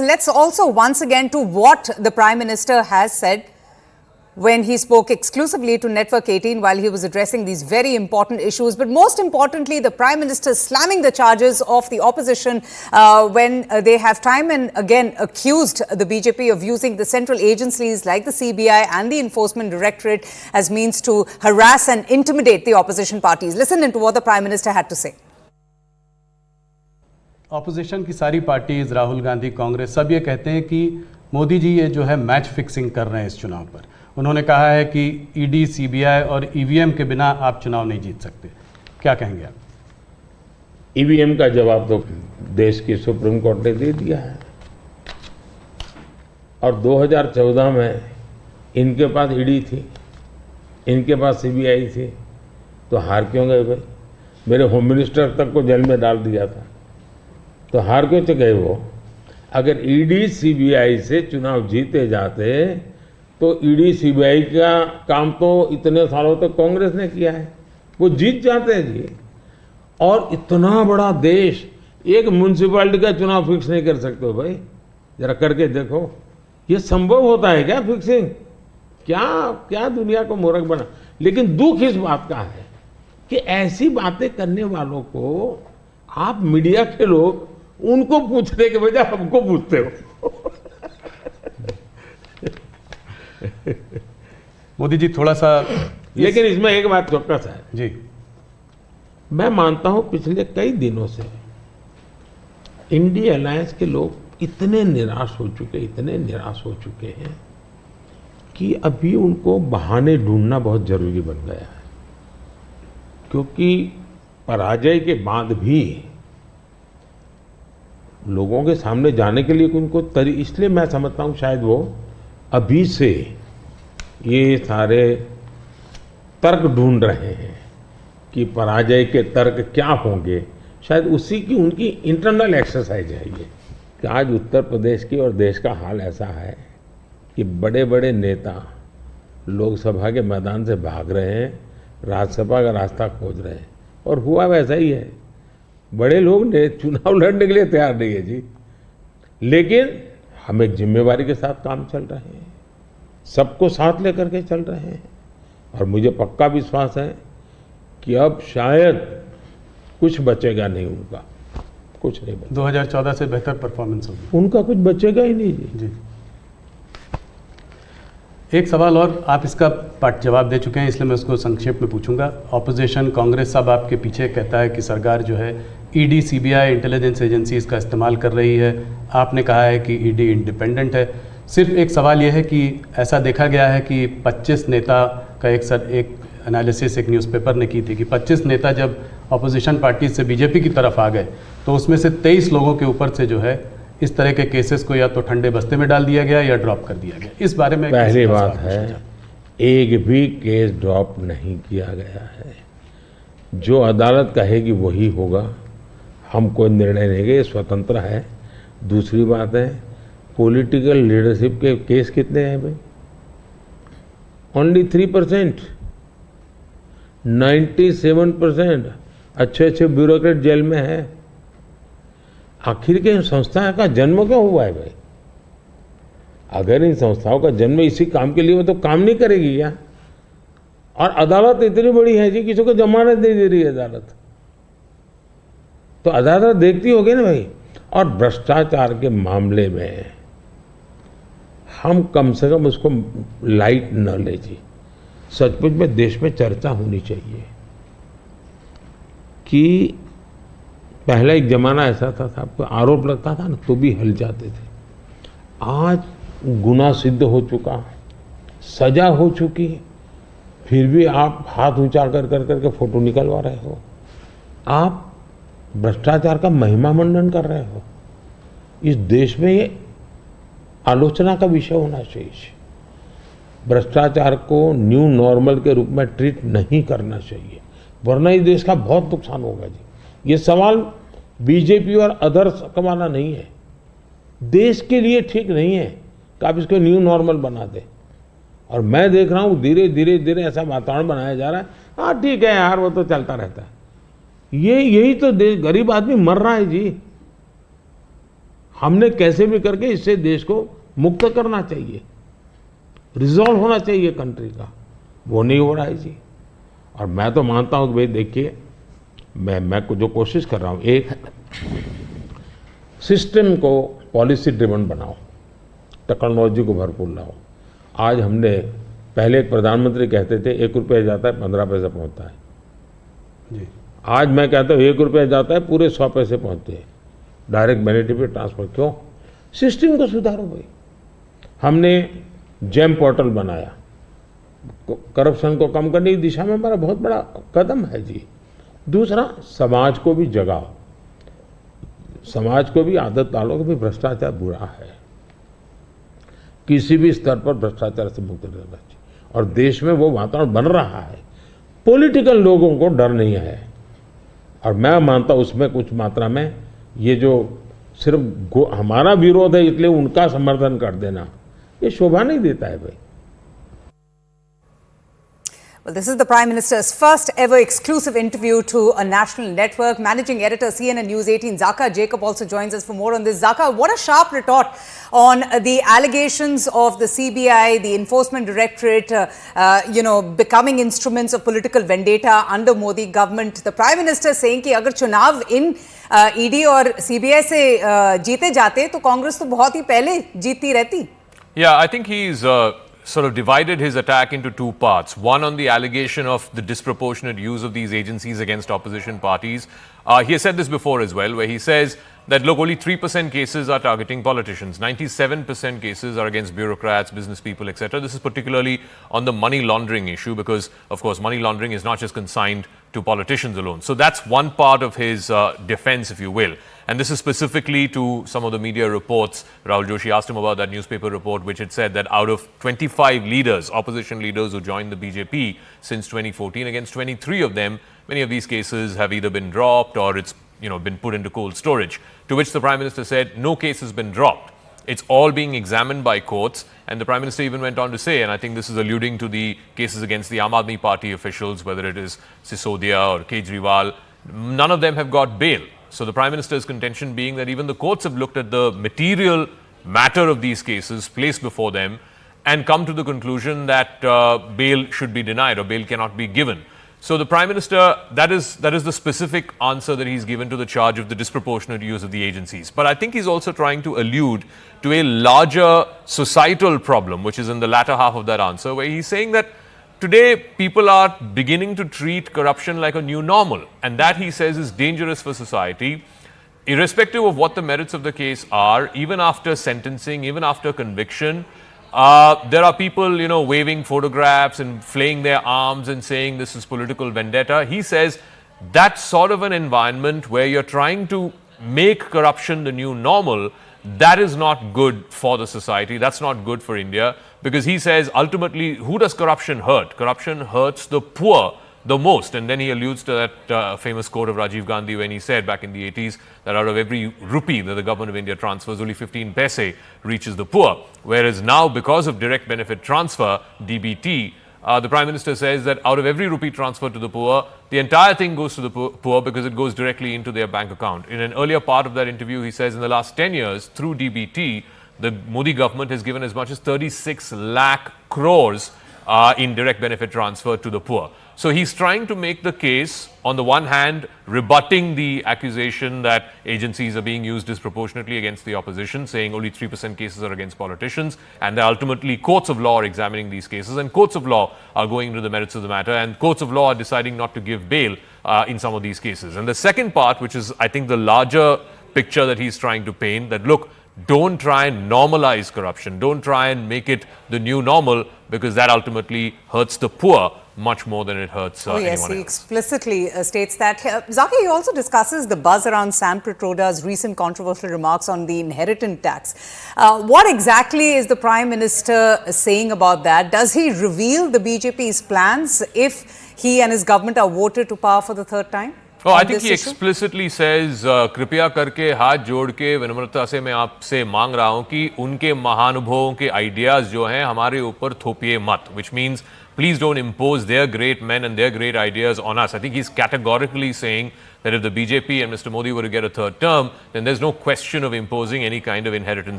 Let's also once again to what the Prime Minister has said when he spoke exclusively to Network 18 while he was addressing these very important issues. But most importantly, the Prime Minister slamming the charges of the opposition when they have time and again accused the BJP of using the central agencies like the CBI and the Enforcement Directorate as means to harass and intimidate the opposition parties. Listen to what the Prime Minister had to say. Opposition की सारी parties, Rahul Gandhi, Congress, सब ये कहते हैं कि मोदी जी ये जो है मैच फिक्सिंग कर रहे हैं इस चुनाव पर। उन्होंने कहा है कि ईडी, सीबीआई और ईवीएम के बिना आप चुनाव नहीं जीत सकते। क्या कहेंगे आप? ईवीएम का जवाब तो देश की सुप्रीम कोर्ट ने दे दिया है और 2014 में इनके पास ईडी थी, इनके पास सीबीआई थी, तो हार क्यों गए भाई? मेरे होम मिनिस्टर तक को जेल में डाल दिया था, तो हार क्यों तो गए वो? अगर ईडी सीबीआई से चुनाव जीते जाते तो ईडी सीबीआई का काम तो इतने सालों तक कांग्रेस ने किया है, वो जीत जाते हैं जी। और इतना बड़ा देश एक म्यूनसिपैलिटी का चुनाव फिक्स नहीं कर सकते भाई, जरा करके देखो। ये संभव होता है क्या फिक्सिंग? क्या क्या दुनिया को मूर्ख बना। लेकिन दुख इस बात का है कि ऐसी बातें करने वालों को आप मीडिया के लोग उनको पूछने के बजाय हमको पूछते हो। मोदी जी थोड़ा सा, लेकिन इसमें एक बात चौकस है जी, मैं मानता हूं पिछले कई दिनों से इंडिया अलायंस के लोग इतने निराश हो चुके हैं कि अभी उनको बहाने ढूंढना बहुत जरूरी बन गया है, क्योंकि पराजय के बाद भी लोगों के सामने जाने के लिए उनको इसलिए मैं समझता हूं शायद वो अभी से ये सारे तर्क ढूंढ रहे हैं कि पराजय के तर्क क्या होंगे। शायद उसी की उनकी इंटरनल एक्सरसाइज है ये कि आज उत्तर प्रदेश की और देश का हाल ऐसा है कि बड़े बड़े नेता लोकसभा के मैदान से भाग रहे हैं, राज्यसभा का रास्ता खोज रहे हैं, और हुआ वैसा ही है। बड़े लोग ने चुनाव लड़ने के लिए तैयार नहीं है जी, लेकिन हम एक जिम्मेवारी के साथ काम चल रहे हैं, सबको साथ लेकर के चल रहे हैं, और मुझे पक्का विश्वास है कि अब शायद कुछ बचेगा नहीं, उनका कुछ नहीं बचेगा। 2014 से बेहतर परफॉर्मेंस होगी, उनका कुछ बचेगा ही नहीं जी। एक सवाल और, आप इसका पार्ट जवाब दे चुके हैं इसलिए मैं उसको संक्षेप में पूछूंगा। ऑपोजिशन, कांग्रेस सब आपके पीछे कहता है कि सरकार जो है ईडी, सीबीआई, इंटेलिजेंस एजेंसीज का इस्तेमाल कर रही है। आपने कहा है कि ईडी इंडिपेंडेंट है। सिर्फ एक सवाल यह है कि ऐसा देखा गया है कि 25 नेता का एक एनालिसिस एक न्यूज़पेपर ने की थी कि 25 नेता जब ऑपोजिशन पार्टी से बीजेपी की तरफ आ गए तो उसमें से 23 लोगों के ऊपर से जो है इस तरह के केसेस को या तो ठंडे बस्ते में डाल दिया गया या ड्रॉप कर दिया गया। इस बारे में पहली बात है, एक भी केस ड्रॉप नहीं किया गया है। जो अदालत कहेगी वही होगा, हम कोई निर्णय नहीं लेंगे, स्वतंत्र है। दूसरी बात है, पॉलिटिकल लीडरशिप के केस कितने हैं भाई? ओनली 3%। 97% अच्छे ब्यूरोक्रेट जेल में है। आखिर के इन संस्था का जन्म क्यों हुआ है भाई? अगर इन संस्थाओं का जन्म इसी काम के लिए हो तो काम नहीं करेगी क्या? और अदालत इतनी बड़ी है जी, किसी को जमानत नहीं दे रही है अदालत, तो अदालत देखती होगी ना भाई। और भ्रष्टाचार के मामले में हम कम से कम उसको लाइट न ले जी। सचमुच में देश में चर्चा होनी चाहिए कि पहला एक जमाना ऐसा था, आपको आरोप लगता था ना तो भी हल जाते थे। आज गुनाह सिद्ध हो चुका, सजा हो चुकी, फिर भी आप हाथ ऊंचा कर करके फोटो निकलवा रहे हो। आप भ्रष्टाचार का महिमा मंडन कर रहे हो। इस देश में ये आलोचना का विषय होना चाहिए। भ्रष्टाचार को न्यू नॉर्मल के रूप में ट्रीट नहीं करना चाहिए, वरना इस देश का बहुत नुकसान होगा जी। ये सवाल बीजेपी और अदर्स का वाला नहीं है, देश के लिए ठीक नहीं है कि आप इसको न्यू नॉर्मल बना दें। और मैं देख रहा हूँ धीरे धीरे ऐसा वातावरण बनाया जा रहा है, हाँ ठीक है यार वो तो चलता रहता है। यही तो देश, गरीब आदमी मर रहा है जी। हमने कैसे भी करके इससे देश को मुक्त करना चाहिए, रिजॉल्व होना चाहिए कंट्री का, वो नहीं हो रहा है जी। और मैं तो मानता हूँ कि भाई देखिए, मैं जो कोशिश कर रहा हूँ, एक सिस्टम को पॉलिसी ड्रिवन बनाओ, टेक्नोलॉजी को भरपूर लाओ। आज हमने, पहले एक प्रधानमंत्री कहते थे 1 रुपया जाता है 15 पैसे पहुँचता है जी। आज मैं कहता हूँ 1 रुपया जाता है पूरे 100 पैसे पहुँचते हैं, डायरेक्ट बेनिफिट ट्रांसफर। क्यों? सिस्टम को सुधारो भाई। हमने जेम पोर्टल बनाया, करप्शन को कम करने की दिशा में हमारा बहुत बड़ा कदम है जी। दूसरा, समाज को भी जगाओ, समाज को भी आदत डालो कि भाई भ्रष्टाचार बुरा है, किसी भी स्तर पर भ्रष्टाचार से मुक्त रहना चाहिए। और देश में वो वातावरण बन रहा है, पॉलिटिकल लोगों को डर नहीं है। और मैं मानता हूं उसमें कुछ मात्रा में ये जो सिर्फ हमारा विरोध है इसलिए उनका समर्थन कर देना, ये शोभा नहीं देता है भाई। Well, this is the Prime Minister's first ever exclusive interview to a national network. Managing editor CNN News 18 Zaka Jacob also joins us for more on this. Zaka, what a sharp retort on the allegations of the CBI, the Enforcement Directorate, becoming instruments of political vendetta under Modi government. The Prime Minister saying कि अगर चुनाव इन ED और CBI से जीते जाते तो कांग्रेस तो बहुत ही पहले जीतती रहती. Yeah, I think he's sort of divided his attack into two parts. One on the allegation of the disproportionate use of these agencies against opposition parties. He has said this before as well, where he says that, look, only 3% cases are targeting politicians. 97% cases are against bureaucrats, business people, etc. This is particularly on the money laundering issue because, of course, money laundering is not just consigned to politicians alone. So that's one part of his defense, if you will. And this is specifically to some of the media reports. Rahul Joshi asked him about that newspaper report, which had said that out of 25 leaders, opposition leaders who joined the BJP since 2014, against 23 of them, many of these cases have either been dropped or it's been put into cold storage. To which the Prime Minister said, no case has been dropped. It's all being examined by courts. And the Prime Minister even went on to say, and I think this is alluding to the cases against the Aam Aadmi Party officials, whether it is Sisodia or Kejriwal, none of them have got bail. So the Prime Minister's contention being that even the courts have looked at the material matter of these cases placed before them and come to the conclusion that bail should be denied or bail cannot be given. So the Prime Minister, that is the specific answer that he's given to the charge of the disproportionate use of the agencies. But I think he's also trying to allude to a larger societal problem, which is in the latter half of that answer, where he's saying that today people are beginning to treat corruption like a new normal. And that, he says, is dangerous for society. Irrespective of what the merits of the case are, even after sentencing, even after conviction, there are people, waving photographs and flaying their arms and saying this is political vendetta. He says that sort of an environment where you're trying to make corruption the new normal, that is not good for the society. That's not good for India, because he says ultimately, who does corruption hurt? Corruption hurts the poor the most. And then he alludes to that famous quote of Rajiv Gandhi when he said back in the 80s that out of every rupee that the government of India transfers, only 15 paise reaches the poor. Whereas now, because of direct benefit transfer, DBT, the Prime Minister says that out of every rupee transferred to the poor, the entire thing goes to the poor because it goes directly into their bank account. In an earlier part of that interview, he says in the last 10 years, through DBT, the Modi government has given as much as 36 lakh crores in direct benefit transfer to the poor. So he's trying to make the case, on the one hand, rebutting the accusation that agencies are being used disproportionately against the opposition, saying only 3% cases are against politicians, and that ultimately courts of law are examining these cases, and courts of law are going into the merits of the matter, and courts of law are deciding not to give bail in some of these cases. And the second part, which is, I think, the larger picture that he's trying to paint, that look, don't try and normalize corruption. Don't try and make it the new normal, because that ultimately hurts the poor much more than it hurts anyone else. He explicitly states that. Zaki, he also discusses the buzz around Sam Pitroda's recent controversial remarks on the inheritance tax. What exactly is the Prime Minister saying about that? Does he reveal the BJP's plans if he and his government are voted to power for the third time? Oh, I on think this he issue? explicitly says, कृपया करके हाथ जोड़ के विनम्रता से मैं आपसे मांग रहा हूं कि उनके महानुभवों के आइडियाज जो हैं हमारे ऊपर थोपिए मत, which means please don't impose their great men and their great ideas on us. I think he's categorically saying that if the BJP and Mr. Modi were to get a third term, then there's no question of imposing any kind of inheritance